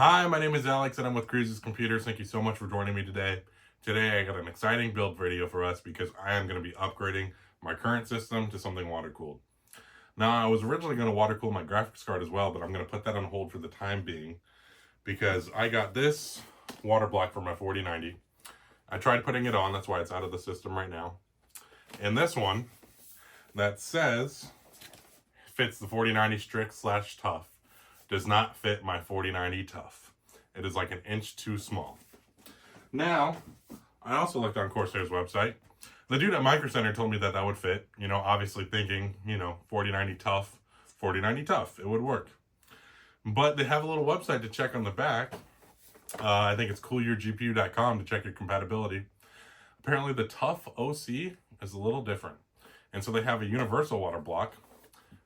Hi, my name is Alex and I'm with Cruises Computers. Thank you so much for joining me today. Today I got an exciting build video for us because I am going to be upgrading my current system to something water cooled. Now, I was originally going to water cool my graphics card as well, but I'm going to put that on hold for the time being because I got this water block for my 4090. I tried putting it on, that's why it's out of the system right now. And this one that says fits the 4090 strict/tough does not fit my 4090 tough. It is like an inch too small. Now, I also looked on Corsair's website. The dude at Micro Center told me that that would fit, obviously thinking, 4090 tough, 4090 tough, it would work. But they have a little website to check on the back. I think it's coolyourgpu.com to check your compatibility. Apparently the tough OC is a little different. And so they have a universal water block,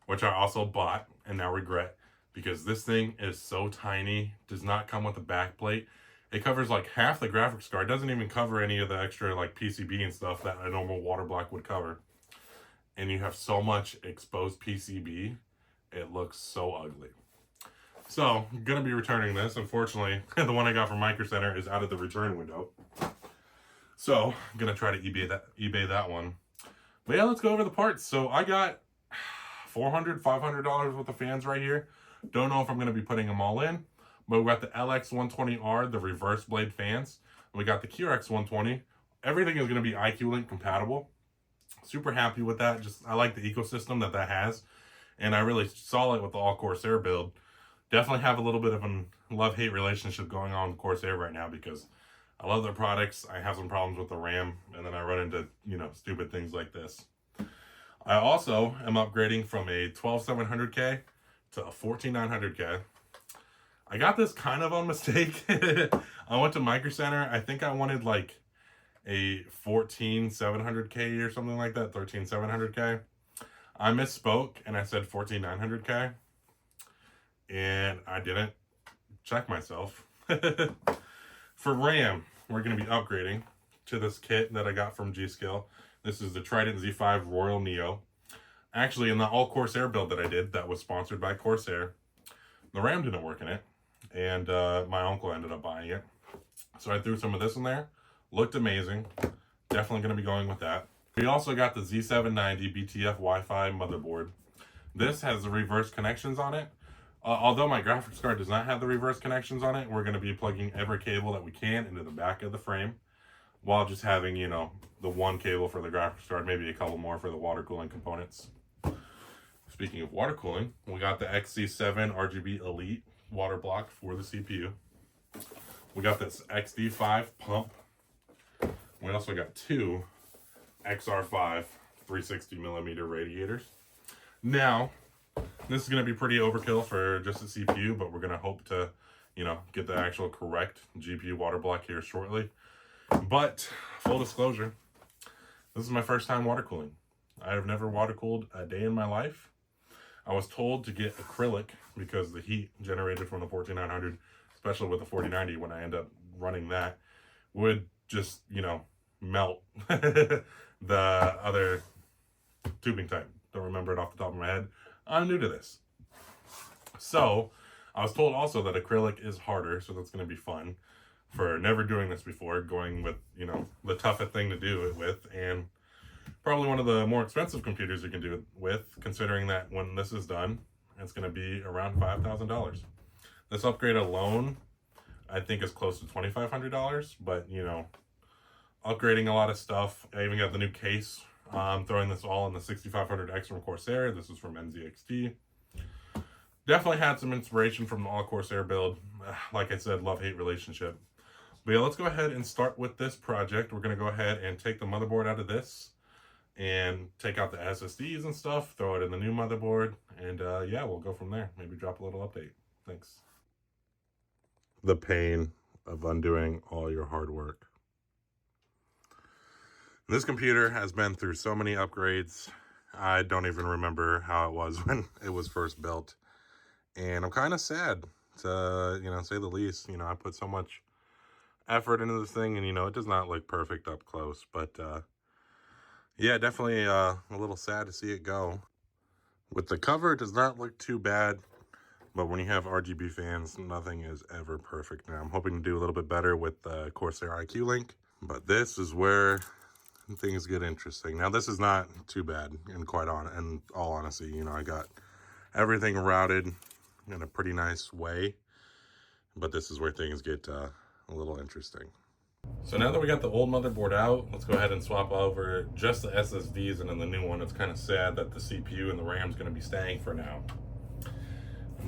which I also bought and now regret because this thing is so tiny, does not come with a back plate. It covers like half the graphics card. It doesn't even cover any of the extra like PCB and stuff that a normal water block would cover. And you have so much exposed PCB, it looks so ugly. So I'm gonna be returning this. Unfortunately, the one I got from Micro Center is out of the return window. So I'm gonna try to eBay that one. But yeah, let's go over the parts. So I got $500 worth of fans right here. Don't know if I'm going to be putting them all in, but we got the LX120R, the reverse blade fans. We got the QRX120. Everything is going to be IQ-Link compatible. Super happy with that. I like the ecosystem that has, and I really saw it with the all Corsair build. Definitely have a little bit of a love-hate relationship going on with Corsair right now because I love their products. I have some problems with the RAM, and then I run into, stupid things like this. I also am upgrading from a 12700K to a 14900K. I got this kind of on mistake. I went to Micro Center. I think I wanted like a 14700K or something like that, 13700K. I misspoke and I said 14900K. And I didn't check myself. For RAM, we're going to be upgrading to this kit that I got from G-Skill. This is the Trident Z5 Royal Neo. Actually, in the all Corsair build that I did, that was sponsored by Corsair, the RAM didn't work in it, and my uncle ended up buying it. So I threw some of this in there. Looked amazing. Definitely going to be going with that. We also got the Z790 BTF Wi-Fi motherboard. This has the reverse connections on it. Although my graphics card does not have the reverse connections on it, we're going to be plugging every cable that we can into the back of the frame, while just having, the one cable for the graphics card, maybe a couple more for the water cooling components. Speaking of water cooling, we got the XC7 RGB Elite water block for the CPU. We got this XD5 pump. We also got two XR5 360mm radiators. Now, this is going to be pretty overkill for just the CPU, but we're going to hope to, get the actual correct GPU water block here shortly. But, full disclosure, this is my first time water cooling. I have never water cooled a day in my life. I was told to get acrylic because the heat generated from the 14900, especially with the 4090 when I end up running that, would just, melt the other tubing type. Don't remember it off the top of my head. I'm new to this. So, I was told also that acrylic is harder, so that's going to be fun for never doing this before, going with, the toughest thing to do it with, and probably one of the more expensive computers you can do it with, considering that when this is done, it's going to be around $5,000. This upgrade alone, I think, is close to $2,500, but, upgrading a lot of stuff. I even got the new case. I'm throwing this all in the 6500X from Corsair. This is from NZXT. Definitely had some inspiration from the all Corsair build. Like I said, love-hate relationship. But yeah, let's go ahead and start with this project. We're going to go ahead and take the motherboard out of this and take out the SSDs and stuff, throw it in the new motherboard, and yeah, we'll go from there. Maybe drop a little update. Thanks. The pain of undoing all your hard work. This computer has been through so many upgrades. I don't even remember how it was when it was first built. And I'm kind of sad to, say the least. I put so much effort into this thing, and, it does not look perfect up close, but yeah, definitely a little sad to see it go. With the cover, it does not look too bad. But when you have RGB fans, nothing is ever perfect. Now I'm hoping to do a little bit better with the Corsair IQ Link, but this is where things get interesting. Now this is not too bad, in all honesty. You know, I got everything routed in a pretty nice way, but this is where things get a little interesting. So now that we got the old motherboard out, let's go ahead and swap over just the SSDs, and then the new one. It's kind of sad that the CPU and the RAM is going to be staying for now,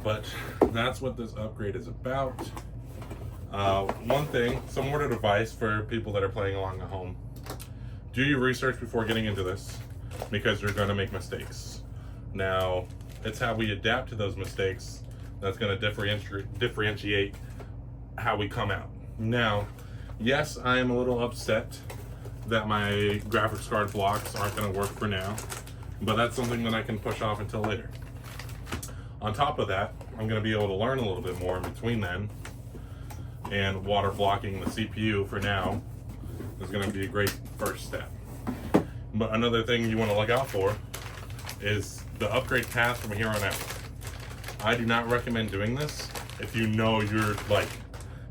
but that's what this upgrade is about. One thing, some word of advice for people that are playing along at home: do your research before getting into this, because you're going to make mistakes. Now, it's how we adapt to those mistakes that's going to differentiate how we come out. Now, yes, I am a little upset that my graphics card blocks aren't going to work for now, but that's something that I can push off until later. On top of that, I'm going to be able to learn a little bit more in between then, and water blocking the CPU for now is going to be a great first step. But another thing you want to look out for is the upgrade path from here on out. I do not recommend doing this if you know you're going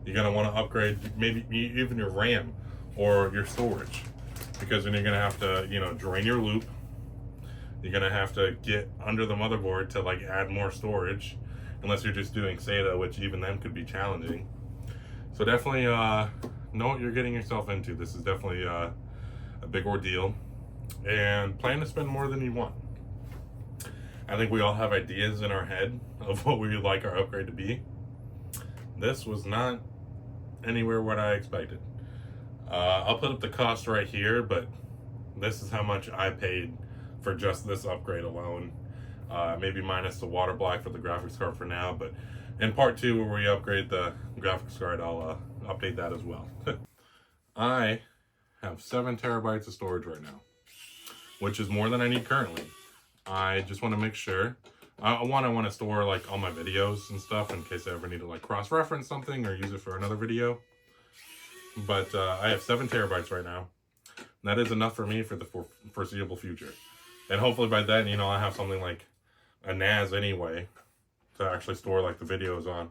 to want to upgrade maybe even your RAM or your storage, because then you're going to have to, you know, drain your loop. You're going to have to get under the motherboard to like add more storage, unless you're just doing SATA, which even then could be challenging. So definitely know what you're getting yourself into. This is definitely a big ordeal, and plan to spend more than you want. I think we all have ideas in our head of what we would like our upgrade to be. This was not anywhere what I expected. I'll put up the cost right here, but this is how much I paid for just this upgrade alone. Maybe minus the water block for the graphics card for now, but in part 2 where we upgrade the graphics card, I'll update that as well. I have 7 terabytes of storage right now, which is more than I need currently. I just want to make sure. I want to store like all my videos and stuff in case I ever need to like cross-reference something or use it for another video. But I have 7 terabytes right now. That is enough for me for the foreseeable future. And hopefully by then, you know, I have something like a NAS anyway to actually store like the videos on.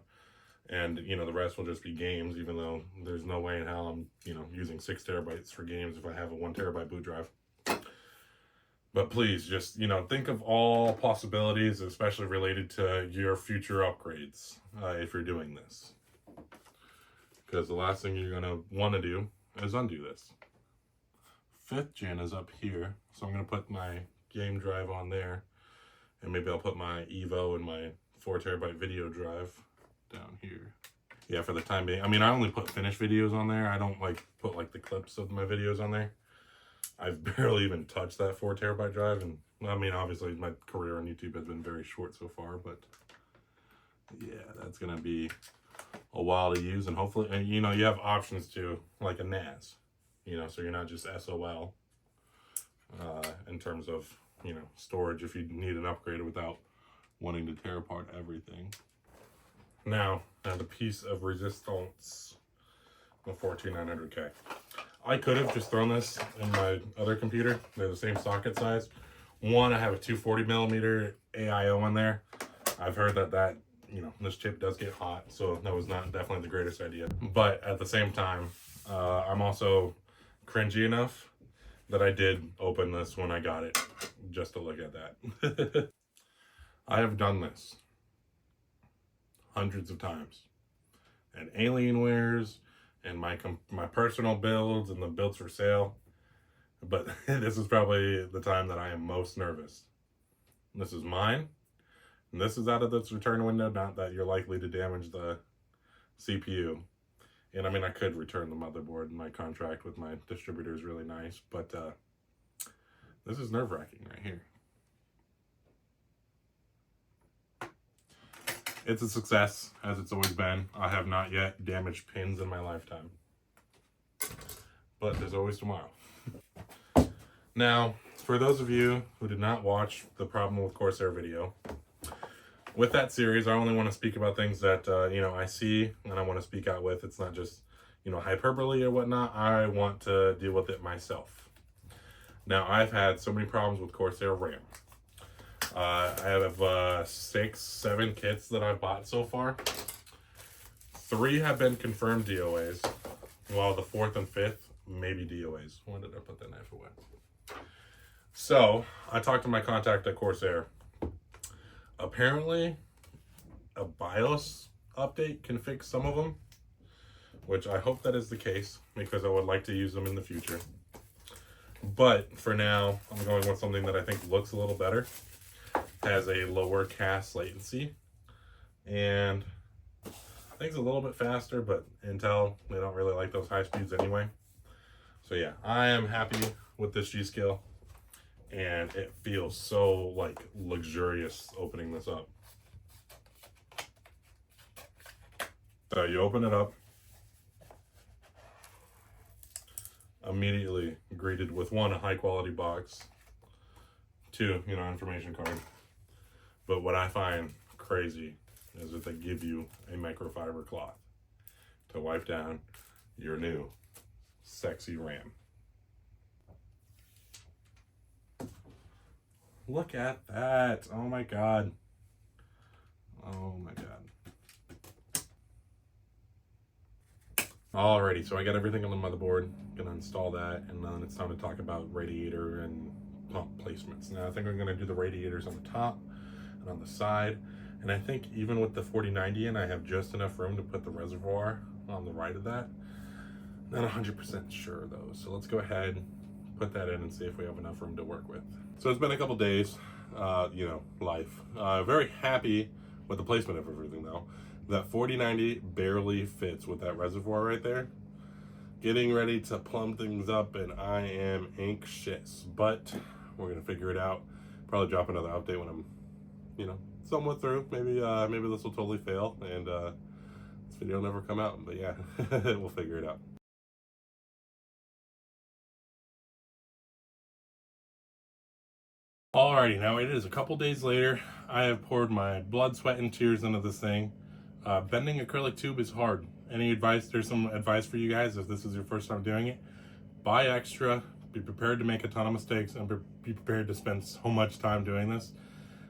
And, you know, the rest will just be games, even though there's no way in hell I'm, you know, using 6 terabytes for games if I have a 1 terabyte boot drive. But please, just, you know, think of all possibilities, especially related to your future upgrades, if you're doing this. Because the last thing you're going to want to do is undo this. 5th gen is up here, so I'm going to put my game drive on there. And maybe I'll put my Evo and my 4 terabyte video drive down here. Yeah, for the time being. I mean, I only put finished videos on there. I don't like put like the clips of my videos on there. I've barely even touched that 4 terabyte drive, and I mean, obviously my career on YouTube has been very short so far, but yeah, that's gonna be a while to use. And hopefully, and you know, you have options to like a NAS, you know, so you're not just SOL in terms of, you know, storage if you need an upgrade without wanting to tear apart everything. Now the piece of resistance, the 14900K. I could have just thrown this in my other computer. They're the same socket size. One, I have a 240 millimeter AIO in there. I've heard that, you know, this chip does get hot, so that was not definitely the greatest idea. But at the same time, I'm also cringy enough that I did open this when I got it, just to look at that. I have done this hundreds of times. And Alienwares, and my personal builds and the builds for sale. But this is probably the time that I am most nervous. This is mine. And this is out of this return window, not that you're likely to damage the CPU. And I mean, I could return the motherboard. My contract with my distributor is really nice, but this is nerve-wracking right here. It's a success, as it's always been. I have not yet damaged pins in my lifetime. But there's always tomorrow. Now, for those of you who did not watch the Problem with Corsair video, with that series, I only want to speak about things that, you know, I see and I want to speak out with. It's not just, you know, hyperbole or whatnot. I want to deal with it myself. Now, I've had so many problems with Corsair RAM. I have 6, 7 kits that I've bought so far. 3 have been confirmed DOAs, while the 4th and 5th maybe DOAs. When did I put that knife away? So I talked to my contact at Corsair. Apparently, a BIOS update can fix some of them, which I hope that is the case because I would like to use them in the future. But for now, I'm going with something that I think looks a little better, has a lower cast latency, and I think it's a little bit faster, but Intel, they don't really like those high speeds anyway. So yeah, I am happy with this G-Skill, and it feels so like luxurious opening this up. So you open it up, immediately greeted with 1, a high quality box, 2, information card. But what I find crazy is that they give you a microfiber cloth to wipe down your new sexy RAM. Look at that. Oh my God. Oh my God. Alrighty, so I got everything on the motherboard. Gonna install that, and then it's time to talk about radiator and pump placements. Now I think I'm gonna do the radiators on the top and on the side, and I think even with the 4090 in, I have just enough room to put the reservoir on the right of that. Not 100% sure though, so let's go ahead, put that in and see if we have enough room to work with. So it's been a couple days, life. Very happy with the placement of everything though. That 4090 barely fits with that reservoir right there. Getting ready to plumb things up, and I am anxious, but we're gonna figure it out. Probably drop another update when I'm, somewhat through. Maybe this will totally fail, and this video will never come out. But yeah, we'll figure it out. Alrighty, now it is a couple days later. I have poured my blood, sweat, and tears into this thing. Bending acrylic tube is hard. Any advice? There's some advice for you guys if this is your first time doing it. Buy extra, be prepared to make a ton of mistakes, and be prepared to spend so much time doing this.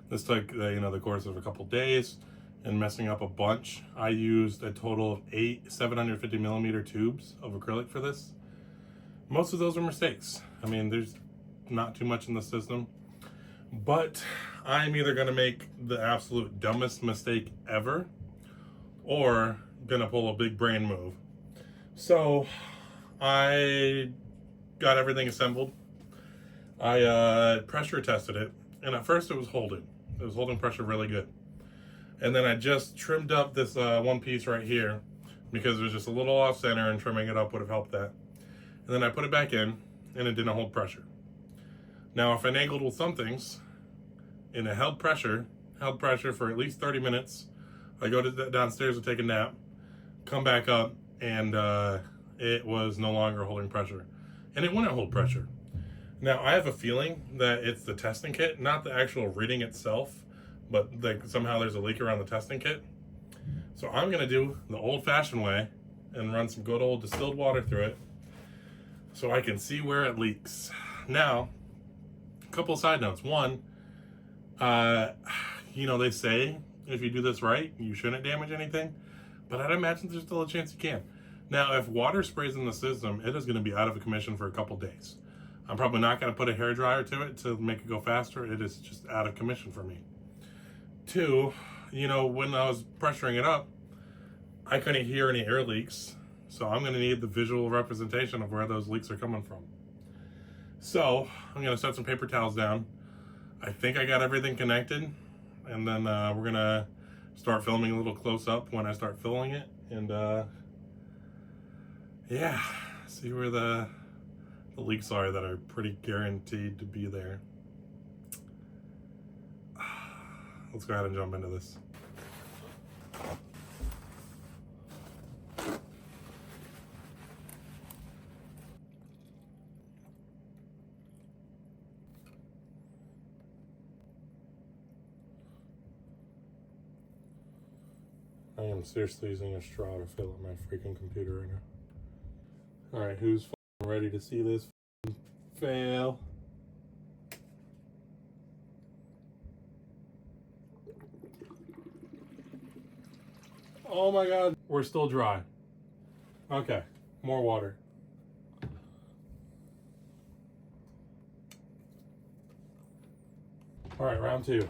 This took the course of a couple days and messing up a bunch. I used a total of 8 750 millimeter tubes of acrylic for this. Most of those are mistakes. I mean, there's not too much in the system, but I'm either gonna make the absolute dumbest mistake ever, or gonna pull a big brain move. So I got everything assembled. I pressure tested it, and at first it was holding pressure really good. And then I just trimmed up this one piece right here because it was just a little off center, and trimming it up would have helped that. And then I put it back in, and it didn't hold pressure. Now if I finagled with some things and it held pressure for at least 30 minutes, I go downstairs to take a nap, come back up, and it was no longer holding pressure. And it wouldn't hold pressure. Now, I have a feeling that it's the testing kit, not the actual reading itself, but somehow there's a leak around the testing kit. So I'm going to do the old-fashioned way and run some good old distilled water through it so I can see where it leaks. Now, a couple of side notes. One, they say if you do this right, you shouldn't damage anything, but I'd imagine there's still a chance you can. Now, if water sprays in the system, it is going to be out of commission for a couple days. I'm probably not going to put a hairdryer to it to make it go faster. It is just out of commission for me. 2, when I was pressuring it up, I couldn't hear any air leaks, so I'm going to need the visual representation of where those leaks are coming from. So I'm going to set some paper towels down. I think I got everything connected, and then we're going to start filming a little close up when I start filling it, and see where the leaks are that are pretty guaranteed to be there. Let's go ahead and jump into this. I am seriously using a straw to fill up my freaking computer right now. Alright, who's ready to see this fail? Oh my God, we're still dry. Okay, more water. All right, round two.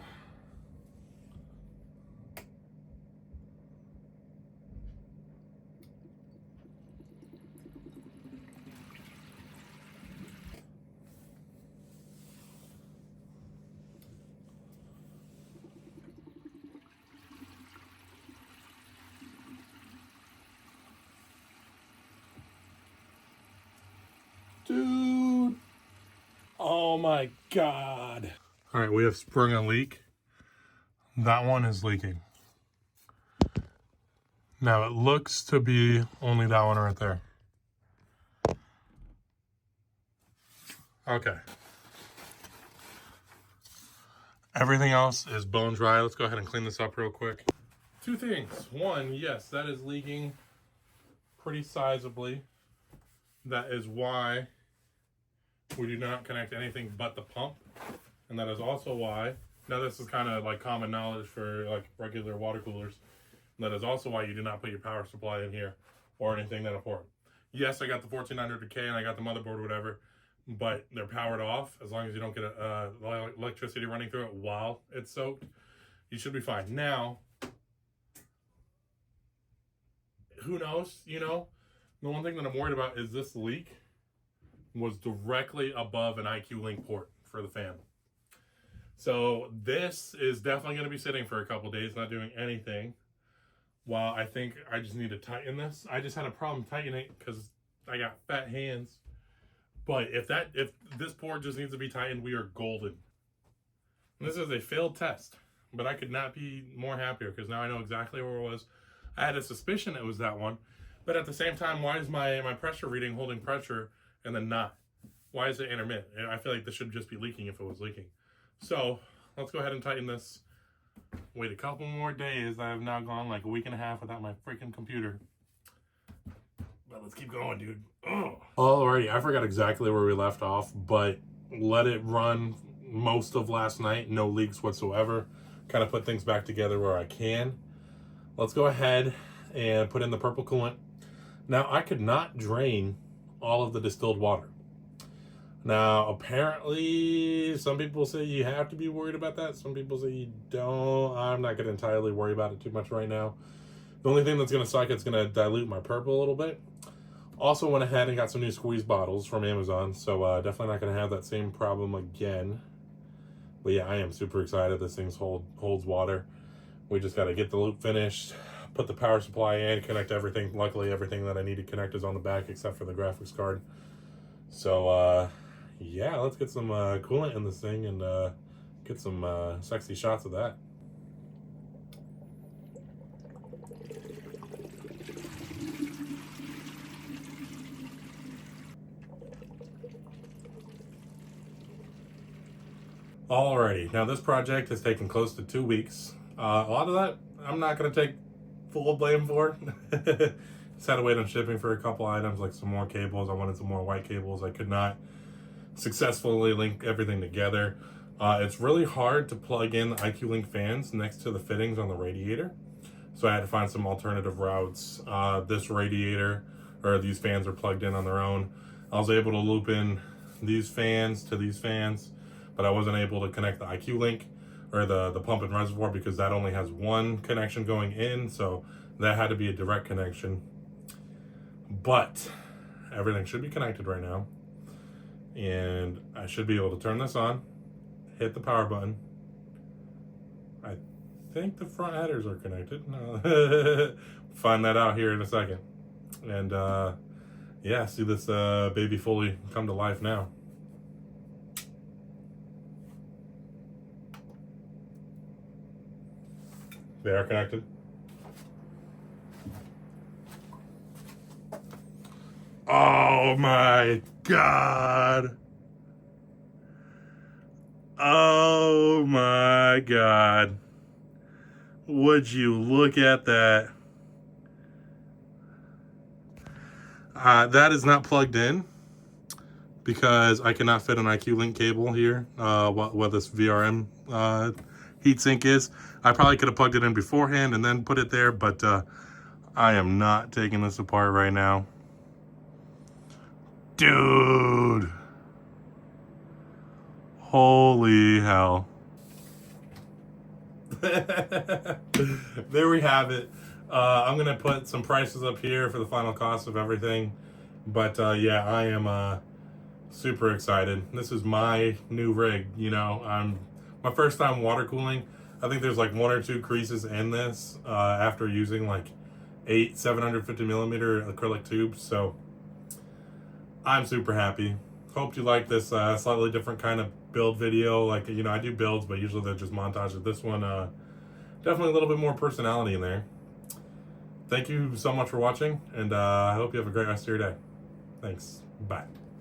Dude. Oh my God. All right, we have sprung a leak. That one is leaking. Now it looks to be only that one right there. Okay. Everything else is bone dry. Let's go ahead and clean this up real quick. Two things. One, yes, that is leaking pretty sizably. That is why we do not connect anything but the pump. And that is also why, now this is kind of like common knowledge for like regular water coolers. That is also why you do not put your power supply in here or anything that important. Yes, I got the 1400K and I got the motherboard or whatever, but they're powered off. As long as you don't get electricity running through it while it's soaked, you should be fine. Now, who knows, you know? The one thing that I'm worried about is this leak was directly above an IQ Link port for the fan. So this is definitely going to be sitting for a couple days, not doing anything. While I think I just need to tighten this. I just had a problem tightening it because I got fat hands. But if this port just needs to be tightened, we are golden. And this is a failed test, but I could not be more happier because now I know exactly where it was. I had a suspicion it was that one, but at the same time, why is my pressure reading holding pressure and then not? Why is it intermittent? And I feel like this should just be leaking if it was leaking. So let's go ahead and tighten this. Wait a couple more days. I have now gone like a week and a half without my freaking computer. But let's keep going, dude. Oh. Alrighty, I forgot exactly where we left off, but let it run most of last night. No leaks whatsoever. Kind of put things back together where I can. Let's go ahead and put in the purple coolant. Now, I could not drain all of the distilled water. Now, apparently, some people say you have to be worried about that. Some people say you don't. I'm not going to entirely worry about it too much right now. The only thing that's going to suck, it's going to dilute my purple a little bit. Also went ahead and got some new squeeze bottles from Amazon, so definitely not going to have that same problem again. But yeah, I am super excited. This thing holds water. We just got to get the loop finished, put the power supply in, connect everything. Luckily, everything that I need to connect is on the back except for the graphics card. So, yeah, let's get some coolant in this thing and get some sexy shots of that. Alrighty, now this project has taken close to 2 weeks. A lot of that I'm not going to take full blame for. Just had to wait on shipping for a couple items, like some more cables. I wanted some more white cables. I could not successfully link everything together. It's really hard to plug in the IQ Link fans next to the fittings on the radiator. So I had to find some alternative routes. This radiator, or these fans are plugged in on their own. I was able to loop in these fans to these fans, but I wasn't able to connect the IQ Link or the pump and reservoir because that only has one connection going in. So that had to be a direct connection. But everything should be connected right now. And I should be able to turn this on, hit the power button. I think the front headers are connected. Find that out here in a second. And yeah, see this baby fully come to life now. They are connected. Oh my God. Oh my God. Would you look at that? That is not plugged in because I cannot fit an IQ Link cable here what this VRM heatsink is. I probably could have plugged it in beforehand and then put it there, but I am not taking this apart right now. Dude. Holy hell. There we have it. I'm going to put some prices up here for the final cost of everything. But yeah, I am super excited. This is my new rig, you know. I'm my first time water cooling. I think there's like 1 or 2 creases in this after using like 8 750 millimeter acrylic tubes. So I'm super happy. Hope you like this slightly different kind of build video. Like, you know, I do builds, but usually they're just montages. This one, definitely a little bit more personality in there. Thank you so much for watching, and I hope you have a great rest of your day. Thanks. Bye.